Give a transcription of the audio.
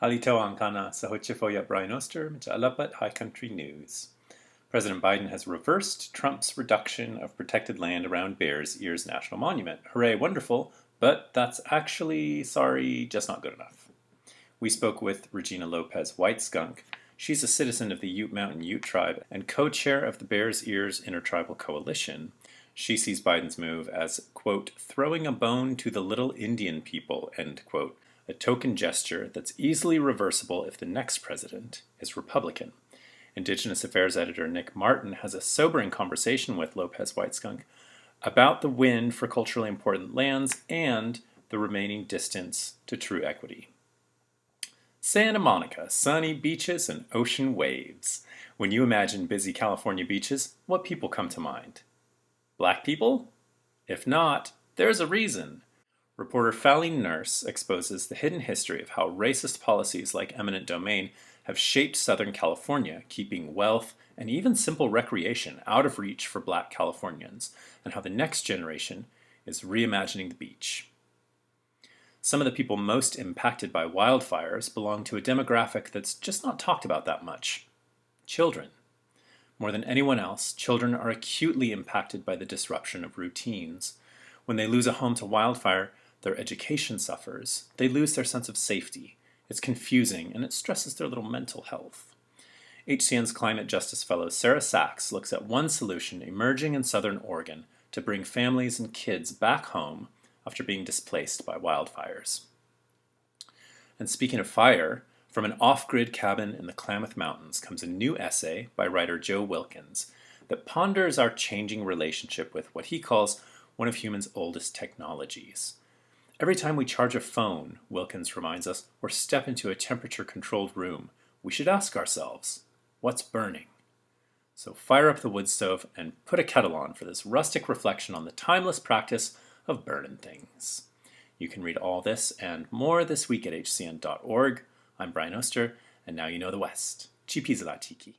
Halito ang kana sa Hochifoya Brian Oaster, Alapat High Country News. President Biden has reversed Trump's reduction of protected land around Bears Ears National Monument. Hooray, wonderful, but that's actually, sorry, just not good enough. We spoke with Regina Lopez White Skunk. She's a citizen of the Ute Mountain Ute tribe and co-chair of the Bears Ears Intertribal Coalition. She sees Biden's move as, quote, throwing a bone to the little Indian people, end quote, a token gesture that's easily reversible if the next president is Republican. Indigenous Affairs editor Nick Martin has a sobering conversation with Lopez White Skunk about the win for culturally important lands and the remaining distance to true equity. Santa Monica, sunny beaches and ocean waves. When you imagine busy California beaches, what people come to mind? Black people? If not, there's a reason. Reporter Falene Nurse exposes the hidden history of how racist policies like eminent domain have shaped Southern California, keeping wealth and even simple recreation out of reach for Black Californians, and how the next generation is reimagining the beach. Some of the people most impacted by wildfires belong to a demographic that's just not talked about that much: children. More than anyone else, children are acutely impacted by the disruption of routines. When they lose a home to wildfire, their education suffers. They lose their sense of safety. It's confusing, and it stresses their little mental health. HCN's Climate Justice Fellow Sarah Sax looks at one solution emerging in Southern Oregon to bring families and kids back home after being displaced by wildfires. And speaking of fire, from an off-grid cabin in the Klamath Mountains comes a new essay by writer Joe Wilkins that ponders our changing relationship with what he calls one of humans' oldest technologies. Every time we charge a phone, Wilkins reminds us, or step into a temperature-controlled room, we should ask ourselves, what's burning? So fire up the wood stove and put a kettle on for this rustic reflection on the timeless practice of burning things. You can read all this and more this week at hcn.org. I'm Brian Oaster, and now you know the West. Chi Pizzalatiki.